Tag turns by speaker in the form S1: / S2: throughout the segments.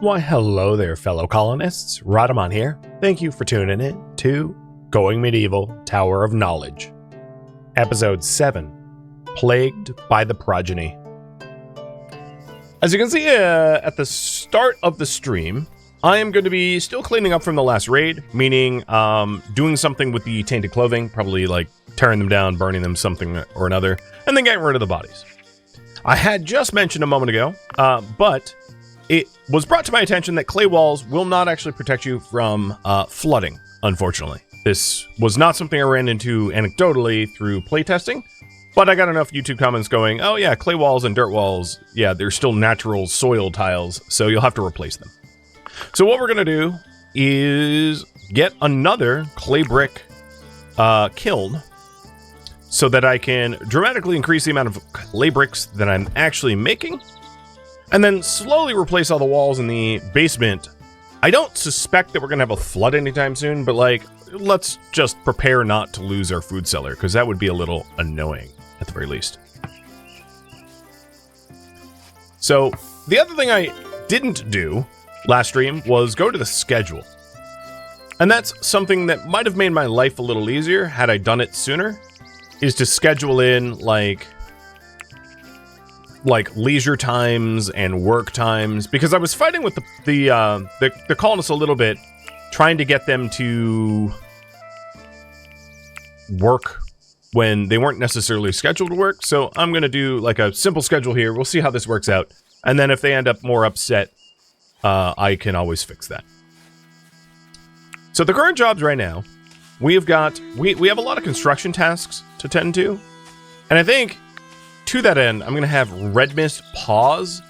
S1: Why, hello there, fellow colonists. Rhadamant here. Thank you for tuning in to Going Medieval Tower of Knowledge. Episode 7, Plagued by the Progeny. As you can see at the start of the stream, I am going to be still cleaning up from the last raid, meaning doing something with the tainted clothing, probably like tearing them down, burning them, something or another, and then getting rid of the bodies. I had just mentioned a moment ago, but it was brought to my attention that clay walls will not actually protect you from flooding, unfortunately. This was not something I ran into anecdotally through playtesting, but I got enough YouTube comments going, oh yeah, clay walls and dirt walls, yeah, they're still natural soil tiles, so you'll have to replace them. So what we're going to do is get another clay brick kiln so that I can dramatically increase the amount of clay bricks that I'm actually making, and then slowly replace all the walls in the basement. I don't suspect that we're going to have a flood anytime soon, but like, let's just prepare not to lose our food cellar, because that would be a little annoying at the very least. So the other thing I didn't do last stream was go to the schedule. And that's something that might have made my life a little easier had I done it sooner, is to schedule in like leisure times and work times, because I was fighting with the colonists a little bit, trying to get them to work when they weren't necessarily scheduled to work. So I'm going to do like a simple schedule here. We'll see how this works out. And then if they end up more upset, I can always fix that. So the current jobs right now, we have a lot of construction tasks to tend to. And I think to that end, I'm going to have Red Mist pause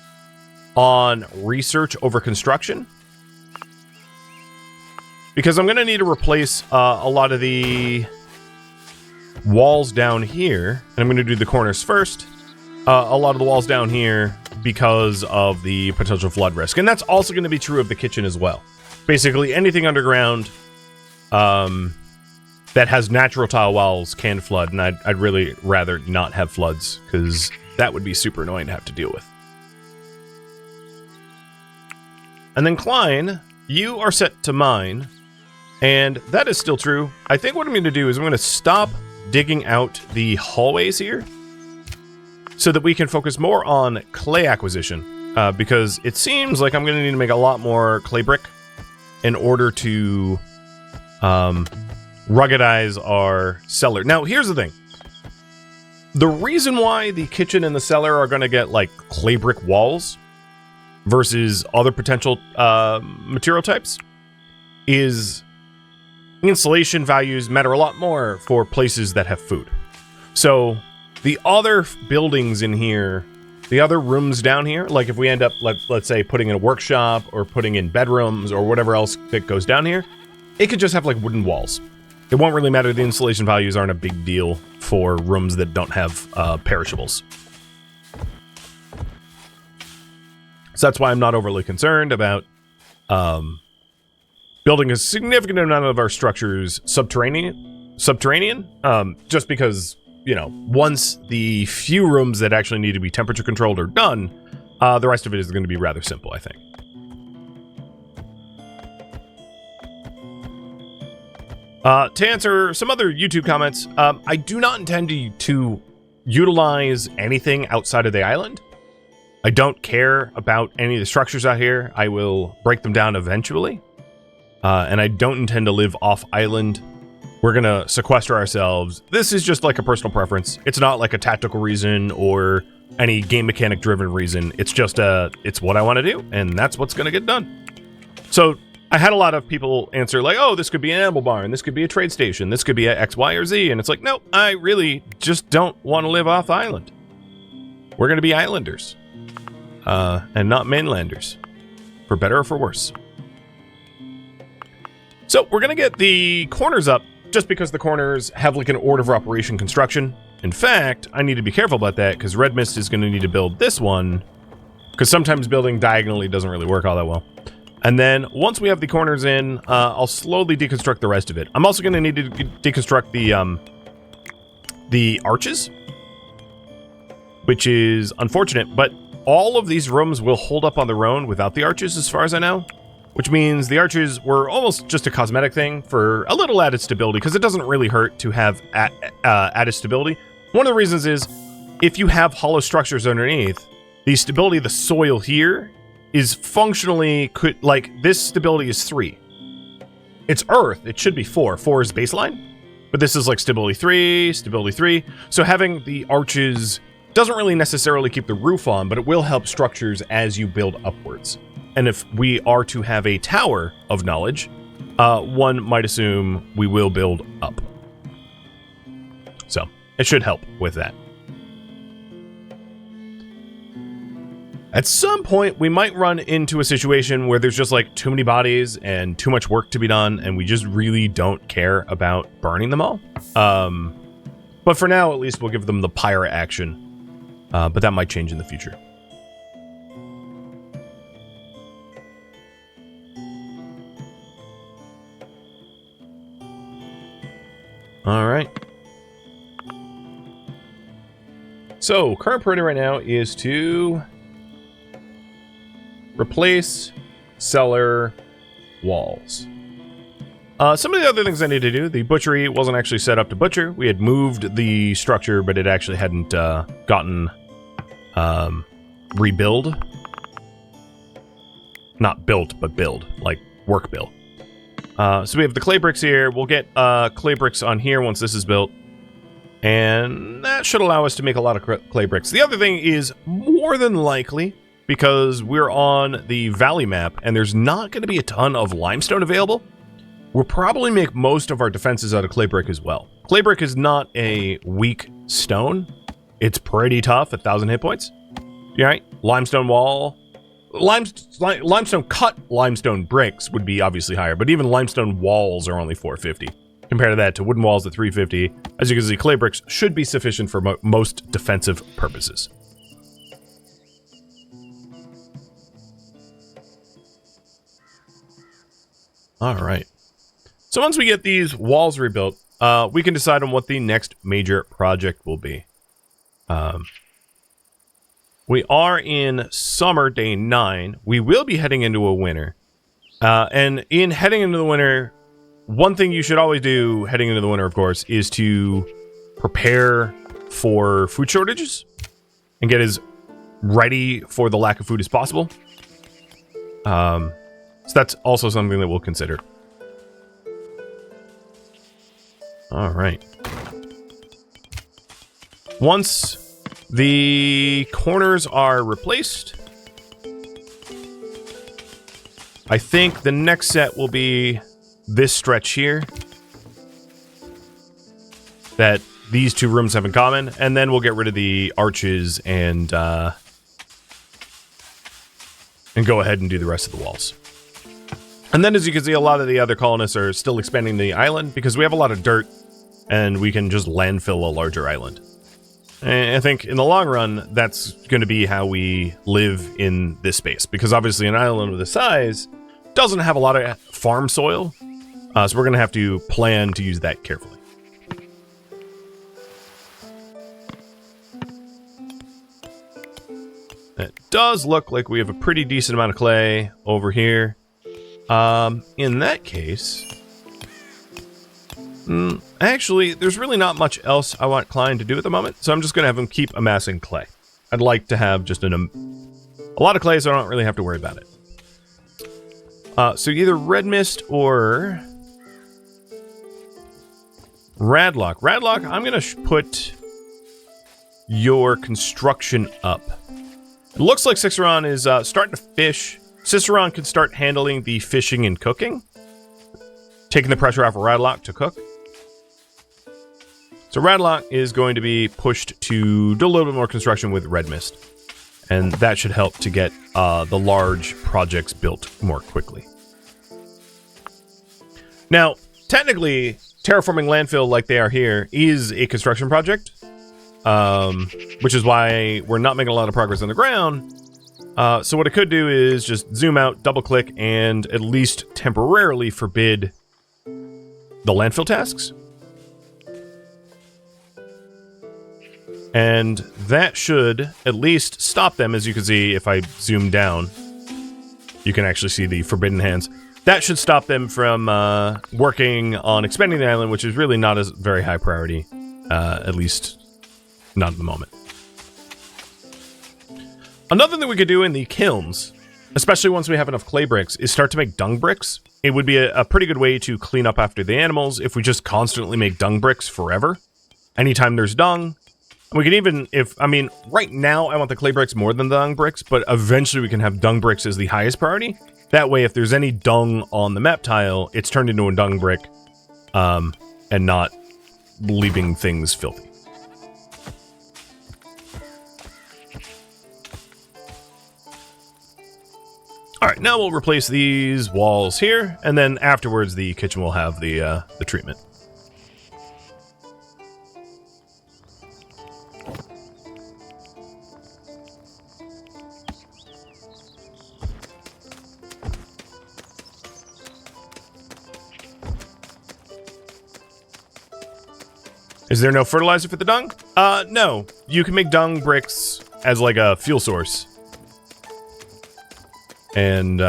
S1: on research over construction, because I'm going to need to replace a lot of the walls down here. And I'm going to do the corners first. A lot of the walls down here because of the potential flood risk. And that's also going to be true of the kitchen as well. Basically, anything underground that has natural tile walls can flood, and I'd really rather not have floods, because that would be super annoying to have to deal with. And then Klein, you are set to mine, and that is still true. I think what I'm going to do is I'm going to stop digging out the hallways here, so that we can focus more on clay acquisition, because it seems like I'm going to need to make a lot more clay brick in order to ruggedize our cellar. Now, here's the thing. The reason why the kitchen and the cellar are going to get like clay brick walls versus other potential material types is insulation values matter a lot more for places that have food. So the other buildings in here, the other rooms down here, like if we end up, let's say, putting in a workshop or putting in bedrooms or whatever else that goes down here, it could just have like wooden walls. It won't really matter. The insulation values aren't a big deal for rooms that don't have perishables. So that's why I'm not overly concerned about building a significant amount of our structures subterranean, just because, you know, once the few rooms that actually need to be temperature controlled are done, the rest of it is going to be rather simple, I think. To answer some other YouTube comments, I do not intend to utilize anything outside of the island. I don't care about any of the structures out here. I will break them down eventually. And I don't intend to live off island. We're going to sequester ourselves. This is just like a personal preference. It's not like a tactical reason or any game mechanic driven reason. It's just it's what I want to do, and that's what's going to get done. So I had a lot of people answer like, oh, this could be an animal barn, this could be a trade station, this could be a X, Y, or Z. And it's like, no, I really just don't want to live off the island. We're going to be islanders and not mainlanders, for better or for worse. So we're going to get the corners up just because the corners have like an order of operation construction. In fact, I need to be careful about that because Red Mist is going to need to build this one, because sometimes building diagonally doesn't really work all that well. And then once we have the corners in, I'll slowly deconstruct the rest of it. I'm also going to need to deconstruct the arches, which is unfortunate, but all of these rooms will hold up on their own without the arches, as far as I know. Which means the arches were almost just a cosmetic thing for a little added stability, because it doesn't really hurt to have added stability. One of the reasons is, if you have hollow structures underneath, the stability of the soil here is functionally, like, this stability is 3. It's earth, it should be 4. 4 is baseline, but this is like stability 3, stability 3. So having the arches doesn't really necessarily keep the roof on, but it will help structures as you build upwards. And if we are to have a tower of knowledge, one might assume we will build up. So it should help with that. At some point, we might run into a situation where there's just like too many bodies and too much work to be done, and we just really don't care about burning them all. But for now, at least we'll give them the pyre action. But that might change in the future. All right. So, current priority right now is to replace cellar walls. Some of the other things I need to do, the butchery wasn't actually set up to butcher. We had moved the structure, but it actually hadn't gotten rebuild. Not built, but build, like work build. So we have the clay bricks here. We'll get clay bricks on here once this is built. And that should allow us to make a lot of clay bricks. The other thing is, more than likely, because we're on the valley map and there's not going to be a ton of limestone available, we'll probably make most of our defenses out of clay brick as well. Clay brick is not a weak stone. It's pretty tough at 1,000 hit points. You all right? Limestone wall. Limestone cut limestone bricks would be obviously higher, but even limestone walls are only 450. Compare that to wooden walls at 350. As you can see, clay bricks should be sufficient for most defensive purposes. All right. So once we get these walls rebuilt, we can decide on what the next major project will be. We are in summer, day 9. We will be heading into a winter. And in heading into the winter, one thing you should always do heading into the winter, of course, is to prepare for food shortages and get as ready for the lack of food as possible. So that's also something that we'll consider. All right. Once the corners are replaced, I think the next set will be this stretch here that these two rooms have in common, and then we'll get rid of the arches and go ahead and do the rest of the walls. And then, as you can see, a lot of the other colonists are still expanding the island because we have a lot of dirt and we can just landfill a larger island. And I think in the long run, that's going to be how we live in this space, because obviously an island of this size doesn't have a lot of farm soil. So we're going to have to plan to use that carefully. It does look like we have a pretty decent amount of clay over here. In that case, actually, there's really not much else I want Klein to do at the moment, so I'm just going to have him keep amassing clay. I'd like to have just a lot of clay so I don't really have to worry about it. So either red mist or Radlock. Radlock, I'm going to put your construction up. It looks like Ciceron is starting to fish. Ciceron can start handling the fishing and cooking, taking the pressure off of Radlock to cook. So Radlock is going to be pushed to do a little bit more construction with Red Mist, and that should help to get the large projects built more quickly. Now, technically, terraforming landfill like they are here is a construction project, which is why we're not making a lot of progress on the ground. So what it could do is just zoom out, double click, and at least temporarily forbid the landfill tasks. And that should at least stop them. As you can see, if I zoom down, you can actually see the forbidden hands. That should stop them from working on expanding the island, which is really not a very high priority, at least not at the moment. Another thing we could do in the kilns, especially once we have enough clay bricks, is start to make dung bricks. It would be a pretty good way to clean up after the animals if we just constantly make dung bricks forever. Anytime there's dung, we can even, right now I want the clay bricks more than the dung bricks, but eventually we can have dung bricks as the highest priority. That way, if there's any dung on the map tile, it's turned into a dung brick, and not leaving things filthy. Alright, now we'll replace these walls here, and then afterwards the kitchen will have the treatment. Is there no fertilizer for the dung? No. You can make dung bricks as like a fuel source. And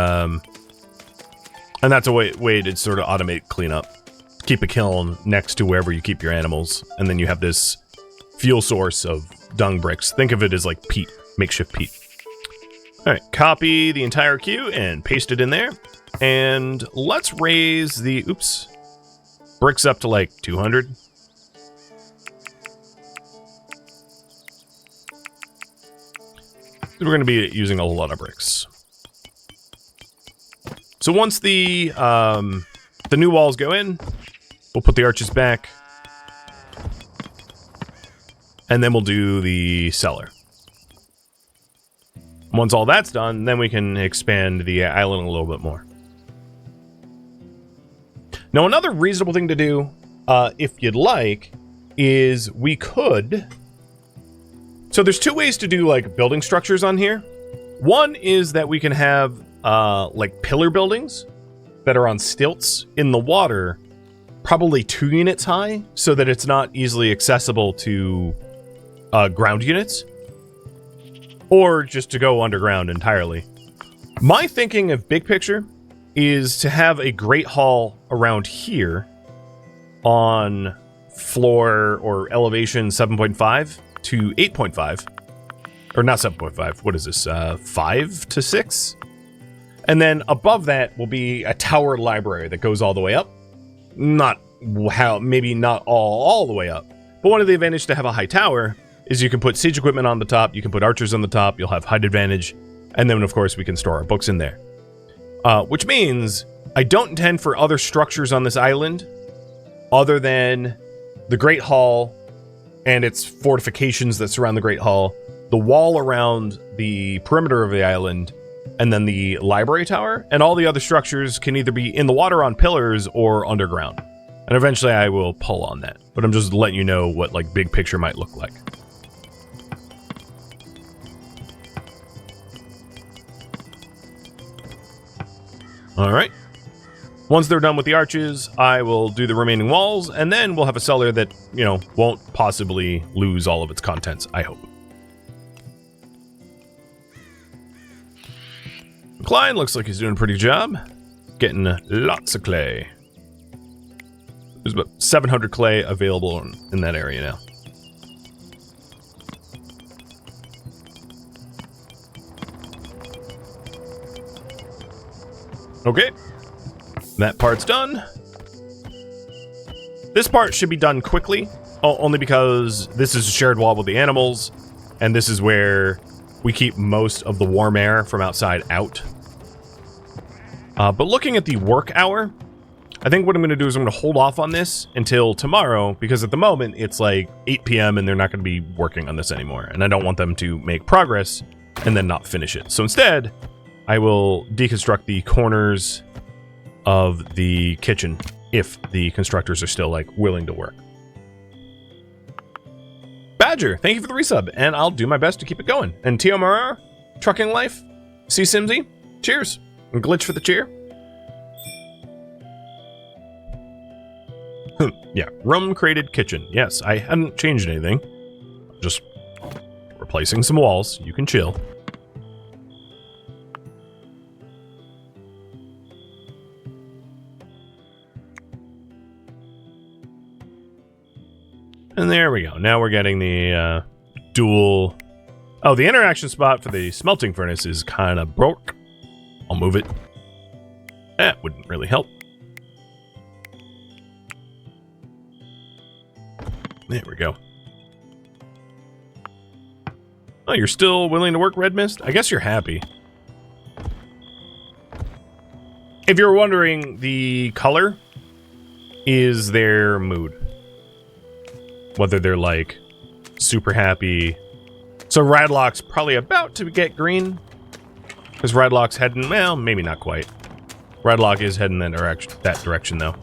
S1: that's a way to sort of automate cleanup. Keep a kiln next to wherever you keep your animals, and then you have this fuel source of dung bricks. Think of it as like peat, makeshift peat. Alright, copy the entire queue and paste it in there. And let's raise the, bricks up to like 200. We're going to be using a lot of bricks. So once the new walls go in, we'll put the arches back. And then we'll do the cellar. Once all that's done, then we can expand the island a little bit more. Now, another reasonable thing to do, if you'd like, is we could... So there's two ways to do, like, building structures on here. One is that we can have, like, pillar buildings that are on stilts in the water, probably 2 units high, so that it's not easily accessible to ground units. Or just to go underground entirely. My thinking of big picture is to have a great hall around here on floor or elevation 7.5 to 8.5. Or not 7.5, what is this, 5 to 6? And then above that will be a tower library that goes all the way up. Maybe not all the way up. But one of the advantages to have a high tower is you can put siege equipment on the top, you can put archers on the top, you'll have height advantage, and then of course we can store our books in there. Which means I don't intend for other structures on this island other than the Great Hall and its fortifications that surround the Great Hall, the wall around the perimeter of the island, and then the library tower, and all the other structures can either be in the water on pillars or underground. And eventually I will pull on that, but I'm just letting you know what like big picture might look like. Alright. Once they're done with the arches, I will do the remaining walls, and then we'll have a cellar that, you know, won't possibly lose all of its contents, I hope. Klein looks like he's doing a pretty good job. Getting lots of clay. There's about 700 clay available in that area now. Okay, that part's done. This part should be done quickly, only because this is a shared wall with the animals, and this is where we keep most of the warm air from outside out. But looking at the work hour, I think what I'm going to do is I'm going to hold off on this until tomorrow, because at the moment it's like 8 p.m. and they're not going to be working on this anymore, and I don't want them to make progress and then not finish it. So instead, I will deconstruct the corners of the kitchen if the constructors are still, like, willing to work. Badger, thank you for the resub, and I'll do my best to keep it going. And Tio Marar, Trucking Life, C. Simsy, cheers. And Glitch for the cheer. Yeah, rum-crated kitchen. Yes, I hadn't changed anything. Just replacing some walls. You can chill. And there we go. Now we're getting the dual... Oh, the interaction spot for the smelting furnace is kind of broke. I'll move it. That wouldn't really help. There we go. Oh, you're still willing to work, Red Mist? I guess you're happy. If you're wondering, the color is their mood. Whether they're, like, super happy. So Radlock's probably about to get green. Because Radlock's heading... Well, maybe not quite. Radlock is heading that direction, though.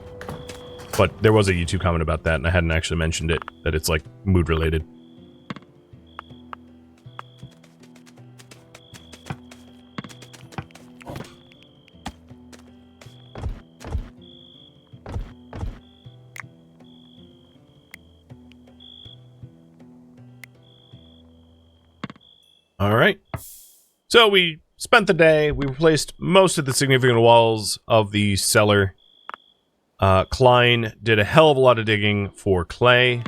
S1: But there was a YouTube comment about that, and I hadn't actually mentioned it. That it's, like, mood-related. Alright, so we spent the day, we replaced most of the significant walls of the cellar. Klein did a hell of a lot of digging for clay.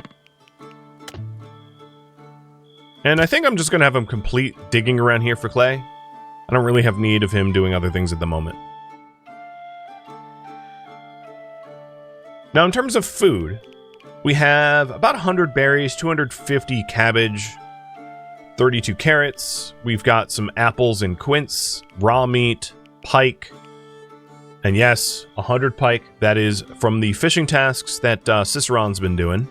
S1: And I think I'm just going to have him complete digging around here for clay. I don't really have need of him doing other things at the moment. Now in terms of food, we have about 100 berries, 250 cabbage, 32 carrots, we've got some apples and quince, raw meat, pike, and yes, 100 pike. That is from the fishing tasks that Ciceron's been doing.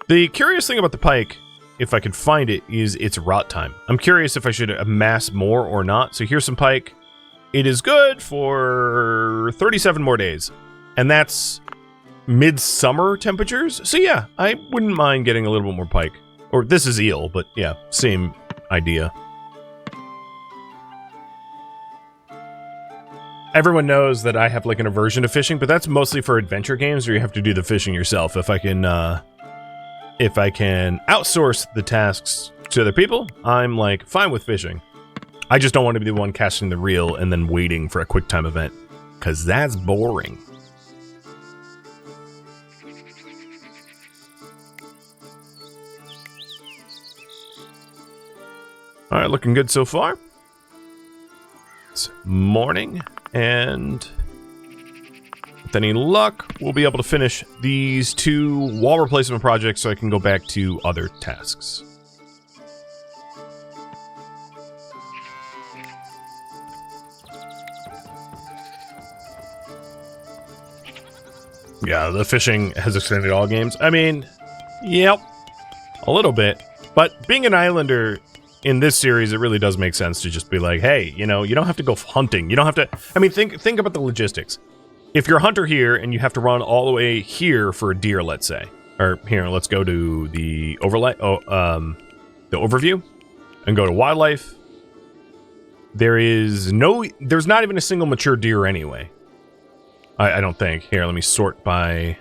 S1: The curious thing about the pike, if I could find it, is it's rot time. I'm curious if I should amass more or not. So here's some pike. It is good for 37 more days, and that's midsummer temperatures. So yeah, I wouldn't mind getting a little bit more pike. Or this is eel, but yeah, same idea. Everyone knows that I have like an aversion to fishing, but that's mostly for adventure games where you have to do the fishing yourself. If I can outsource the tasks to other people, I'm like fine with fishing. I just don't want to be the one casting the reel and then waiting for a quick time event, because that's boring. Alright, looking good so far. It's morning, and with any luck, we'll be able to finish these 2 wall replacement projects so I can go back to other tasks. Yeah, the fishing has extended all games. I mean, yep, a little bit. But being an islander... In this series, it really does make sense to just be like, hey, you know, you don't have to go hunting. You don't have to... I mean, think about the logistics. If you're a hunter here and you have to run all the way here for a deer, let's say. Or here, let's go to the overlay... the overview. And go to wildlife. There's not even a single mature deer anyway. I don't think. Here, let me sort by...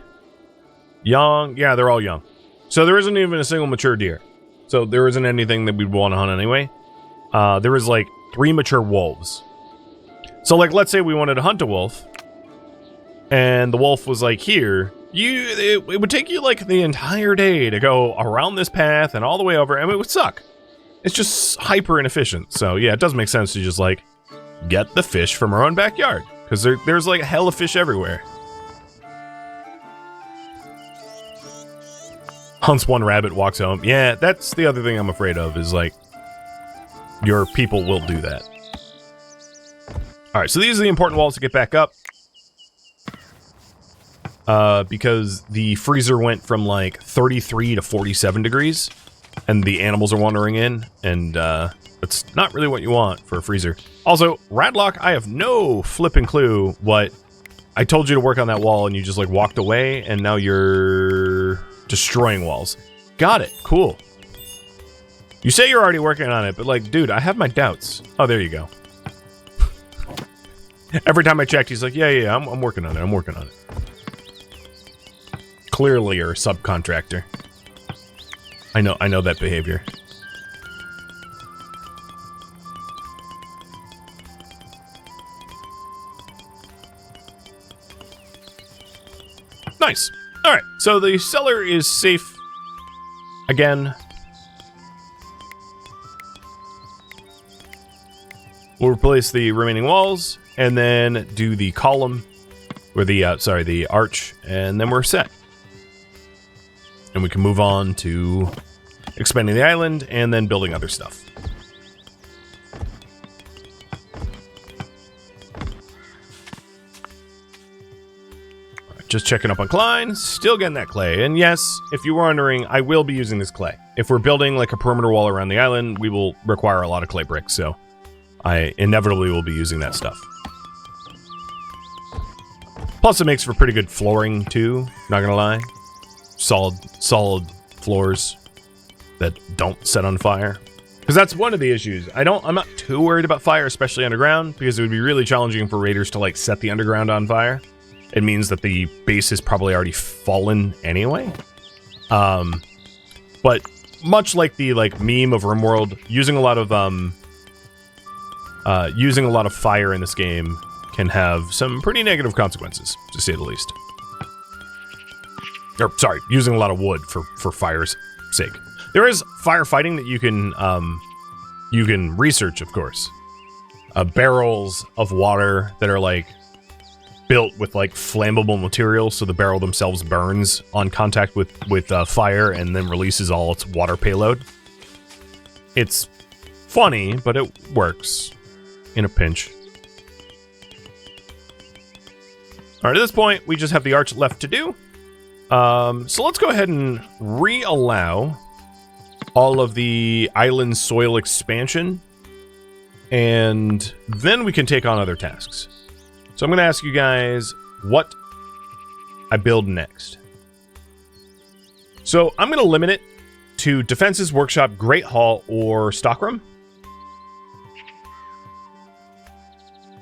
S1: Young. Yeah, they're all young. So there isn't even a single mature deer. So there isn't anything that we'd want to hunt anyway. There was like 3 mature wolves. So like, let's say we wanted to hunt a wolf, and the wolf was like here. It would take you like the entire day to go around this path and all the way over. I mean, it would suck. It's just hyper inefficient. So yeah, it does make sense to just like get the fish from our own backyard, because there's like a hell of fish everywhere. Hunts 1 rabbit, walks home. Yeah, that's the other thing I'm afraid of, is like, your people will do that. Alright, so these are the important walls to get back up. Because the freezer went from like 33 to 47 degrees, and the animals are wandering in, and it's not really what you want for a freezer. Also, Radlock, I have no flipping clue what... I told you to work on that wall, and you just like walked away, and now you're... destroying walls. Got it. Cool. You say you're already working on it, but like, dude, I have my doubts. Oh, there you go. Every time I checked, he's like, yeah, I'm working on it. I'm working on it. Clearly, you're a subcontractor. I know that behavior. Nice. All right, so the cellar is safe again. We'll replace the remaining walls and then do the column, or the arch, and then we're set. And we can move on to expanding the island and then building other stuff. Just checking up on Klein, still getting that clay. And yes, if you were wondering, I will be using this clay. If we're building like a perimeter wall around the island, we will require a lot of clay bricks, so I inevitably will be using that stuff. Plus it makes for pretty good flooring too, not gonna lie. Solid floors that don't set on fire. Because that's one of the issues. I'm not too worried about fire, especially underground, because it would be really challenging for raiders to like set the underground on fire. It means that the base is probably already fallen anyway. But much like the meme of RimWorld, using a lot of fire in this game can have some pretty negative consequences, to say the least. Or sorry, using a lot of wood for fire's sake. There is firefighting that you can research, of course. Barrels of water that are like built with like flammable material, so the barrel themselves burns on contact with fire and then releases all its water payload. It's funny, but it works in a pinch. All right, at this point, we just have the arch left to do. So let's go ahead and re-allow all of the island soil expansion, and then we can take on other tasks. So I'm going to ask you guys what I build next. So I'm going to limit it to defenses, workshop, great hall, or stockroom.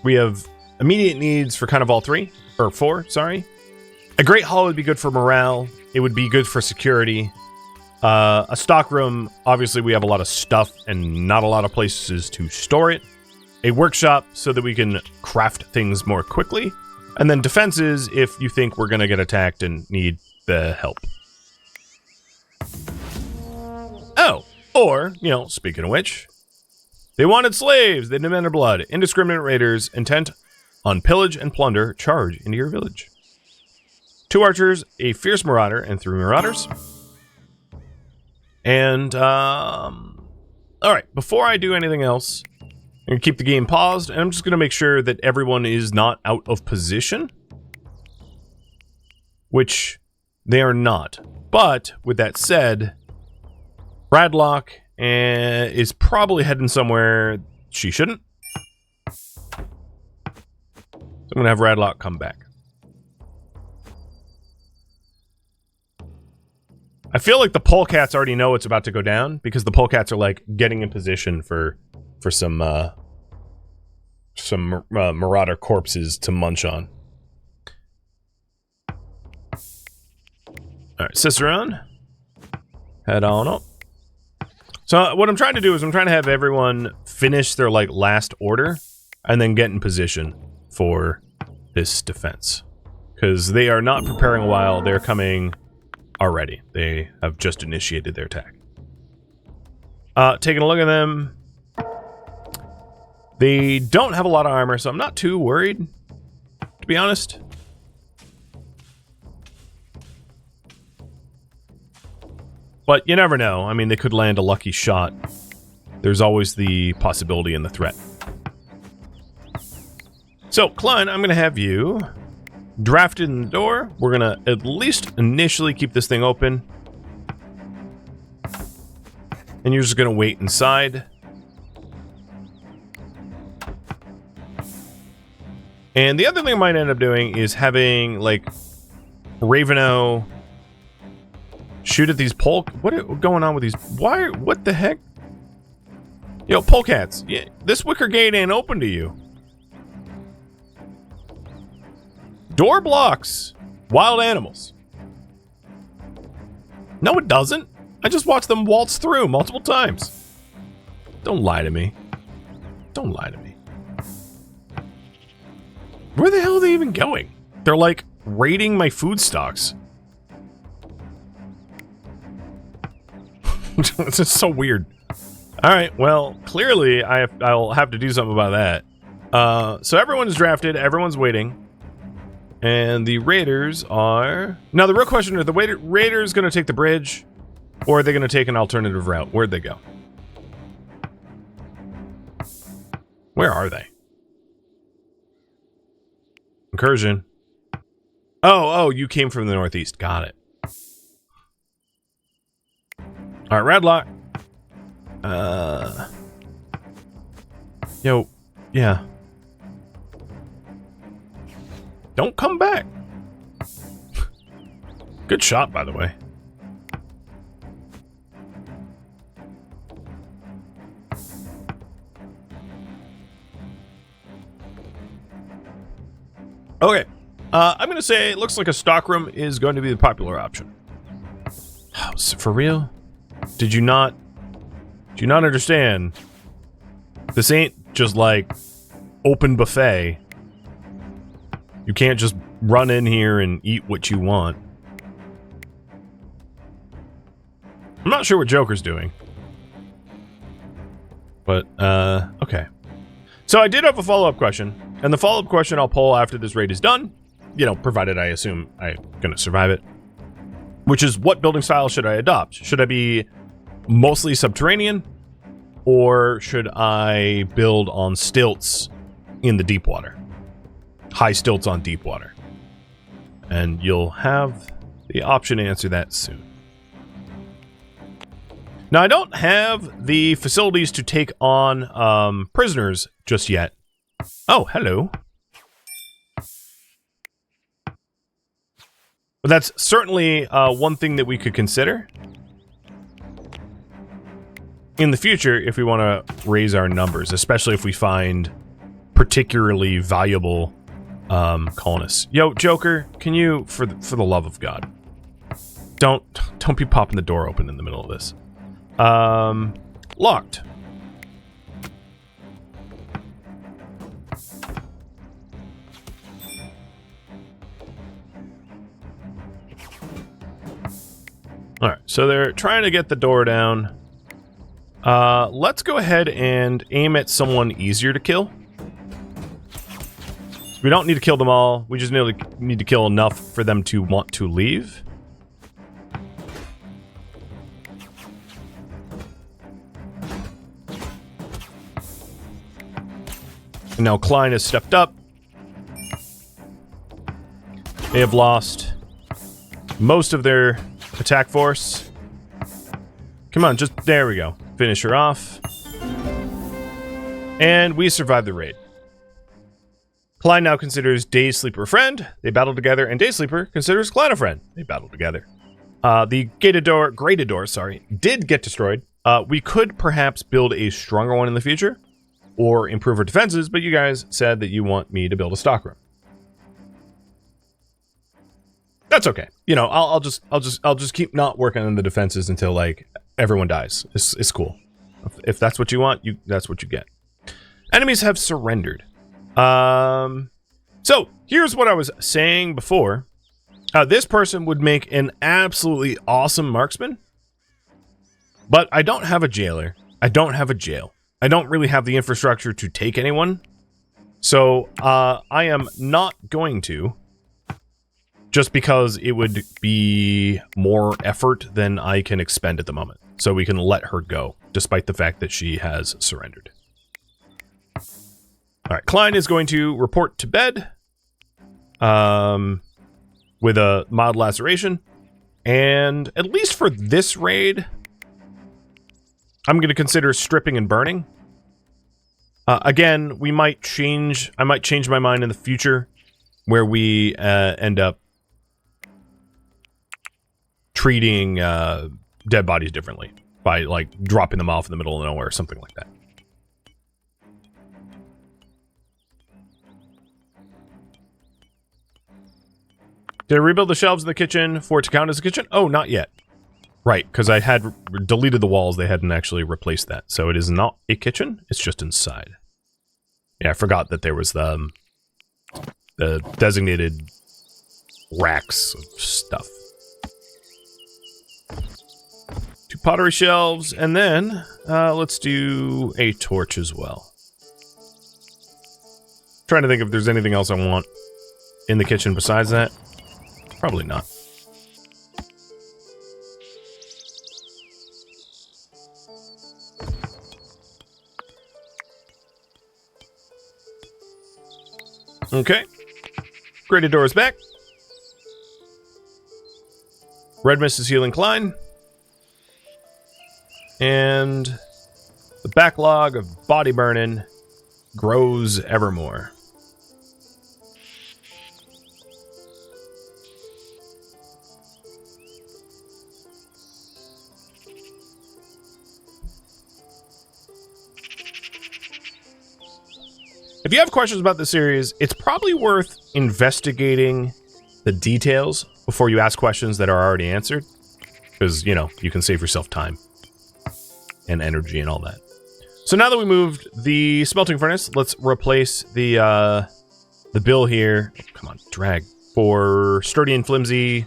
S1: We have immediate needs for kind of all three, or four, sorry. A great hall would be good for morale. It would be good for security. A stockroom, obviously we have a lot of stuff and not a lot of places to store it. A workshop so that we can craft things more quickly. And then defenses if you think we're going to get attacked and need the help. Oh, or, speaking of which, they wanted slaves, they demanded blood, indiscriminate raiders, intent on pillage and plunder, charge into your village. 2 archers, a fierce marauder, and 3 marauders. And, alright, before I do anything else, I'm going to keep the game paused, and I'm just going to make sure that everyone is not out of position. Which they are not. But, with that said, Radlock is probably heading somewhere she shouldn't. So I'm going to have Radlock come back. I feel like the polecats already know it's about to go down, because the polecats are, like, getting in position for some marauder corpses to munch on. Alright, Cicerone. Head on up. So what I'm trying to do is I'm trying to have everyone finish their, like, last order, and then get in position for this defense. Because they are not preparing a while, they're coming already. They have just initiated their attack. Taking a look at them. They don't have a lot of armor, so I'm not too worried, to be honest. But you never know. I mean, they could land a lucky shot. There's always the possibility in the threat. So, Klein, I'm going to have you drafted in the door. We're going to at least initially keep this thing open. And you're just going to wait inside. And the other thing I might end up doing is having, like, Raveno shoot at these what is going on with these? What the heck? Yo, polecats, yeah, this wicker gate ain't open to you. Door blocks wild animals. No, it doesn't. I just watched them waltz through multiple times. Don't lie to me. Don't lie to me. Where the hell are they even going? They're like raiding my food stocks. This is so weird. All right, well, clearly I'll have to do something about that. So everyone is drafted, everyone's waiting. And the raiders are... Now, the real question is, the raiders going to take the bridge, or are they going to take an alternative route? Where'd they go? Where are they? Incursion. Oh, you came from the northeast. Got it. All right, Radlock. Yo, yeah. Don't come back. Good shot, by the way. Okay. I'm going to say it looks like a stockroom is going to be the popular option. Oh, for real? Did you not understand? This ain't just like open buffet. You can't just run in here and eat what you want. I'm not sure what Joker's doing. But, okay. So I did have a follow-up question. And the follow-up question I'll poll after this raid is done. You know, provided I assume I'm going to survive it. Which is, what building style should I adopt? Should I be mostly subterranean? Or should I build on stilts in the deep water? High stilts on deep water. And you'll have the option to answer that soon. Now, I don't have the facilities to take on prisoners just yet. Oh, hello. But that's certainly one thing that we could consider in the future if we want to raise our numbers, especially if we find particularly valuable colonists. Yo, Joker, can you, for the love of God, don't be popping the door open in the middle of this. Locked. Alright, so they're trying to get the door down. Let's go ahead and aim at someone easier to kill. We don't need to kill them all. We just need to kill enough for them to want to leave. And now Klein has stepped up. They have lost most of their attack force. Come on, just there we go. Finish her off. And we survived the raid. Klein now considers Day Sleeper a friend. They battle together, and Day Sleeper considers Klein a friend. They battle together. The graded door, did get destroyed. We could perhaps build a stronger one in the future, or improve our defenses, but you guys said that you want me to build a stockroom. That's okay. You know, I'll just keep not working on the defenses until like everyone dies. It's cool. If that's what you want, that's what you get. Enemies have surrendered. So here's what I was saying before. This person would make an absolutely awesome marksman, but I don't have a jailer. I don't have a jail. I don't really have the infrastructure to take anyone. So I am not going to, just because it would be more effort than I can expend at the moment. So we can let her go, despite the fact that she has surrendered. All right, Klein is going to report to bed with a mild laceration. And at least for this raid, I'm going to consider stripping and burning. Again, I might change my mind in the future where we end up treating dead bodies differently by like dropping them off in the middle of nowhere or something like that. Did I rebuild the shelves in the kitchen for it to count as a kitchen? Oh, not yet. Right, because I had deleted the walls. They hadn't actually replaced that. So it is not a kitchen. It's just inside. Yeah, I forgot that there was the designated racks of stuff. 2 pottery shelves, and then let's do a torch as well. Trying to think if there's anything else I want in the kitchen besides that. Probably not. Okay. Graded doors back. Red mist is healing Klein. And the backlog of body burning grows evermore. If you have questions about the series, it's probably worth investigating the details before you ask questions that are already answered. Because, you know, you can save yourself time and energy and all that. So now that we moved the smelting furnace, let's replace the bill here. Oh, come on, drag. For sturdy and flimsy.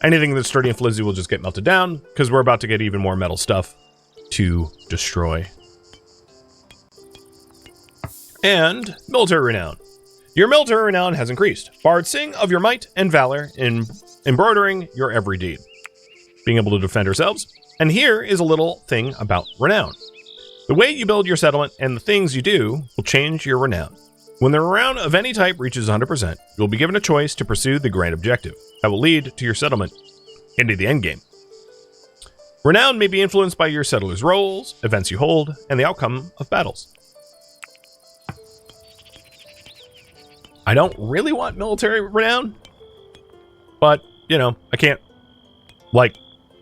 S1: Anything that's sturdy and flimsy will just get melted down, because we're about to get even more metal stuff to destroy. And military renown. Your military renown has increased. Bards sing of your might and valor in embroidering your every deed. Being able to defend ourselves. And here is a little thing about renown. The way you build your settlement and the things you do will change your renown. When the renown of any type reaches 100%, you'll be given a choice to pursue the grand objective that will lead to your settlement into the endgame. Renown may be influenced by your settlers' roles, events you hold, and the outcome of battles. I don't really want military renown, but, you know, I can't, like,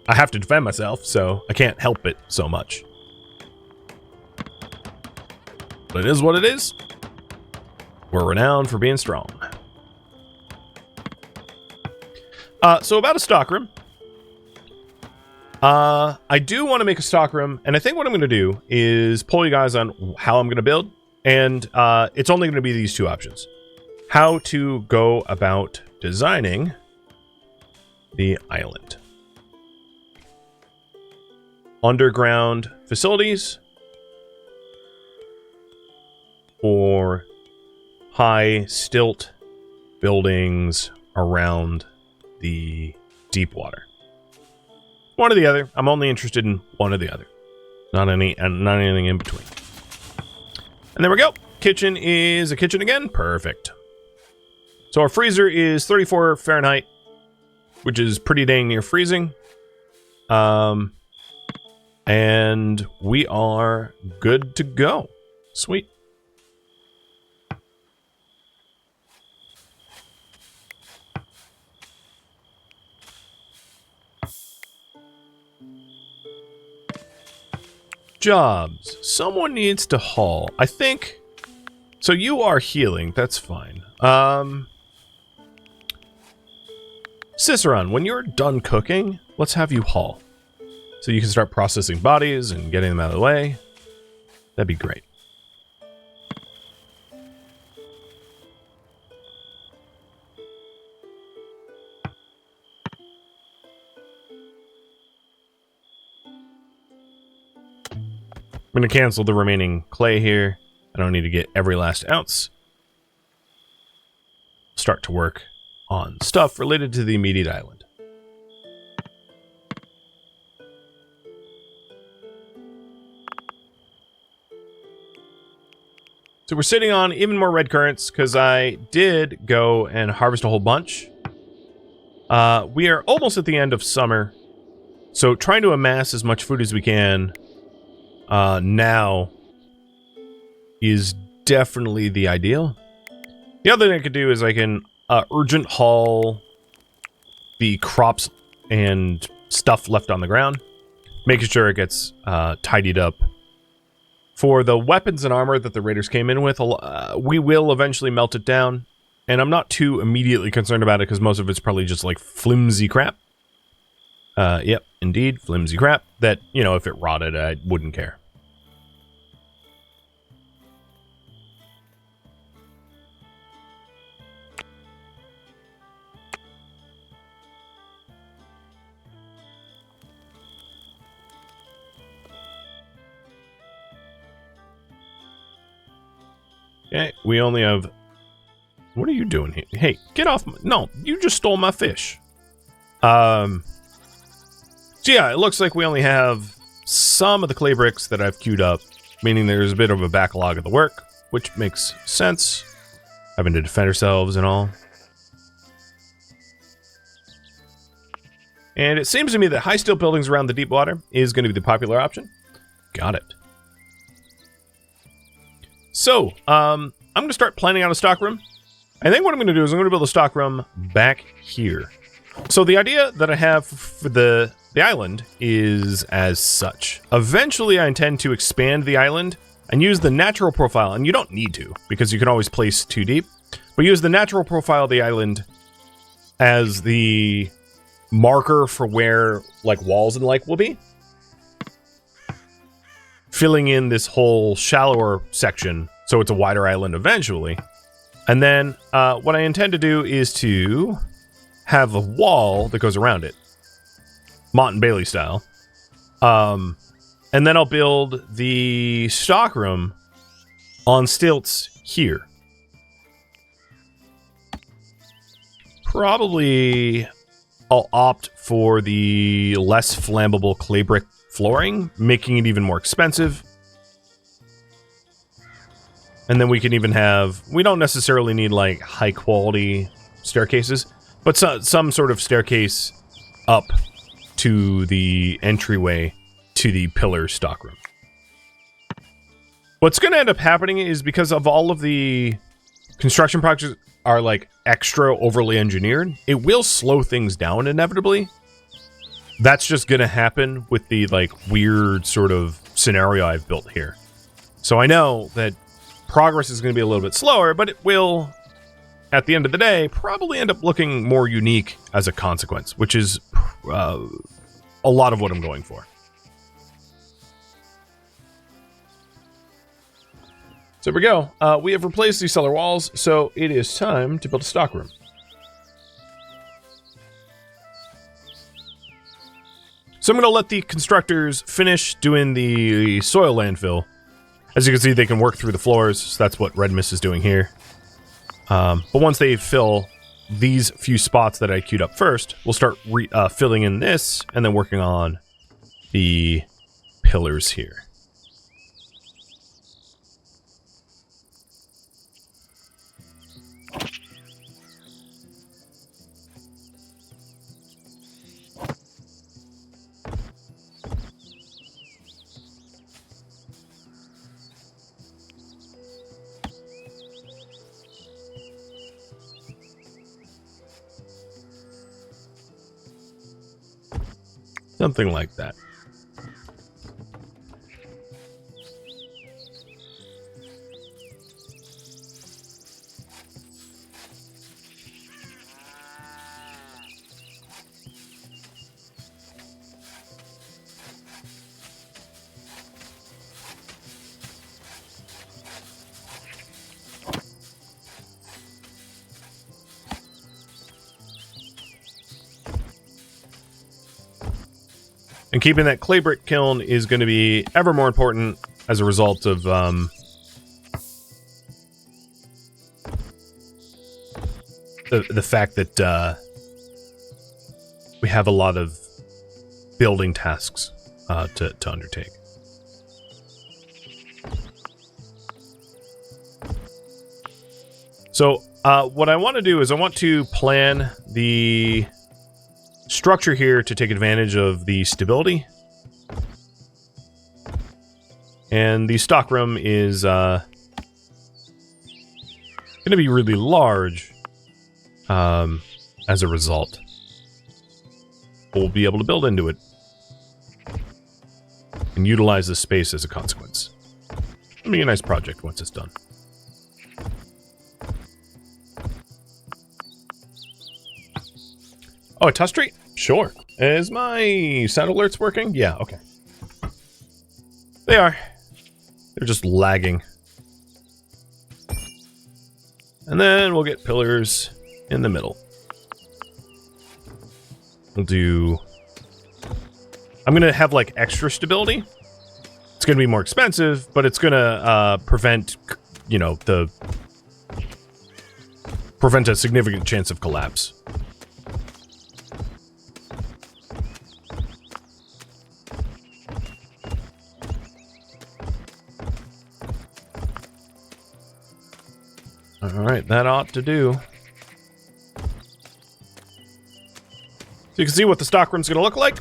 S1: I have to defend myself, so I can't help it so much. But it is what it is. We're renowned for being strong. So about a stockroom. I do want to make a stockroom, and I think what I'm going to do is pull you guys on how I'm going to build, and it's only going to be these 2 options. How to go about designing the island. Underground facilities or high stilt buildings around the deep water. One or the other. I'm only interested in one or the other. Not anything in between. And there we go. Kitchen is a kitchen again. Perfect. So our freezer is 34 Fahrenheit, which is pretty dang near freezing. And we are good to go. Sweet. Jobs. Someone needs to haul. I think... So you are healing. That's fine. Cicerone, when you're done cooking, let's have you haul. So you can start processing bodies and getting them out of the way. That'd be great. I'm going to cancel the remaining clay here. I don't need to get every last ounce. Start to work on stuff related to the immediate island. So we're sitting on even more red currants because I did go and harvest a whole bunch. We are almost at the end of summer, so trying to amass as much food as we can now is definitely the ideal. The other thing I could do is I can urgent haul the crops and stuff left on the ground, making sure it gets tidied up. For the weapons and armor that the raiders came in with, we will eventually melt it down, and I'm not too immediately concerned about it because most of it's probably just like flimsy crap. Yep, indeed, flimsy crap that, you know, if it rotted, I wouldn't care. Okay, we only have... What are you doing here? Hey, get off my... No, you just stole my fish. So yeah, it looks like we only have some of the clay bricks that I've queued up, meaning there's a bit of a backlog of the work, which makes sense. Having to defend ourselves and all. And it seems to me that high steel buildings around the deep water is going to be the popular option. Got it. So, I'm going to start planning out a stockroom. I think what I'm going to do is I'm going to build a stockroom back here. So the idea that I have for the island is as such. Eventually, I intend to expand the island and use the natural profile, and you don't need to, because you can always place too deep, but use the natural profile of the island as the marker for where, like, walls and like will be. Filling in this whole shallower section so it's a wider island eventually. And then what I intend to do is to have a wall that goes around it. Mott and Bailey style. And then I'll build the stockroom on stilts here. Probably I'll opt for the less flammable clay brick flooring, making it even more expensive. And then we can even have... We don't necessarily need, like, high-quality staircases, but some sort of staircase up to the entryway to the pillar stockroom. What's going to end up happening is because of all of the construction projects are, like, extra overly engineered, it will slow things down inevitably. That's just going to happen with the, like, weird sort of scenario I've built here. So I know that progress is going to be a little bit slower, but it will, at the end of the day, probably end up looking more unique as a consequence, which is a lot of what I'm going for. So there we go. We have replaced these cellar walls, so it is time to build a stockroom. So I'm going to let the constructors finish doing the soil landfill. As you can see, they can work through the floors, so that's what Red Mist is doing here. But once they fill these few spots that I queued up first, we'll start filling in this, and then working on the pillars here. Something like that. And keeping that clay brick kiln is going to be ever more important as a result of the fact that we have a lot of building tasks to undertake. So what I want to do is I want to plan the structure here to take advantage of the stability. And the stockroom is going to be really large as a result. We'll be able to build into it and utilize the space as a consequence. It'll be a nice project once it's done. Oh, a test street? Sure. Is my sound alerts working? Yeah, okay. They are. They're just lagging. And then we'll get pillars in the middle. We'll do... I'm going to have, like, extra stability. It's going to be more expensive, but it's going to prevent, you know, prevent a significant chance of collapse. Alright, that ought to do. So you can see what the stockroom's going to look like.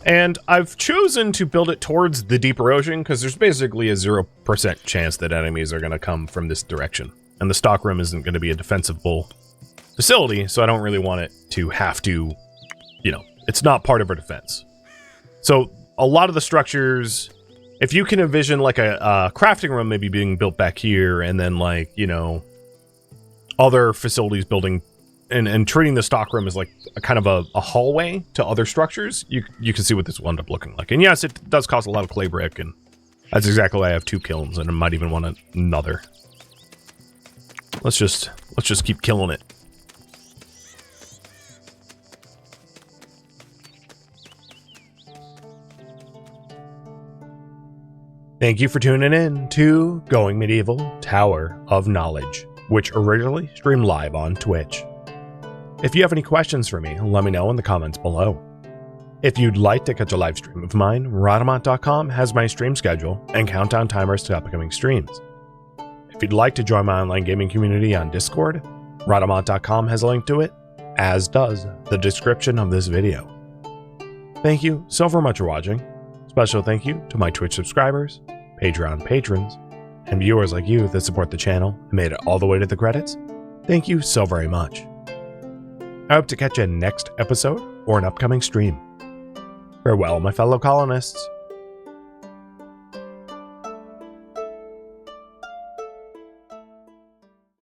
S1: And I've chosen to build it towards the deeper ocean because there's basically a 0% chance that enemies are going to come from this direction. And the stockroom isn't going to be a defensible facility, so I don't really want it to have to, you know, it's not part of our defense. So a lot of the structures, if you can envision like a crafting room maybe being built back here, and then like, you know, other facilities building and treating the stockroom as like a kind of a hallway to other structures, you can see what this will end up looking like. And yes, it does cost a lot of clay brick, and that's exactly why I have 2 kilns, and I might even want another. Let's just keep killing it. Thank you for tuning in to Going Medieval Tower of Knowledge, which originally streamed live on Twitch. If you have any questions for me, let me know in the comments below. If you'd like to catch a live stream of mine, Rhadamant.com has my stream schedule and countdown timers to upcoming streams. If you'd like to join my online gaming community on Discord, Rhadamant.com has a link to it, as does the description of this video. Thank you so very much for watching. Special thank you to my Twitch subscribers, Patreon patrons, and viewers like you that support the channel and made it all the way to the credits. Thank you so very much. I hope to catch you in next episode or an upcoming stream. Farewell, my fellow colonists.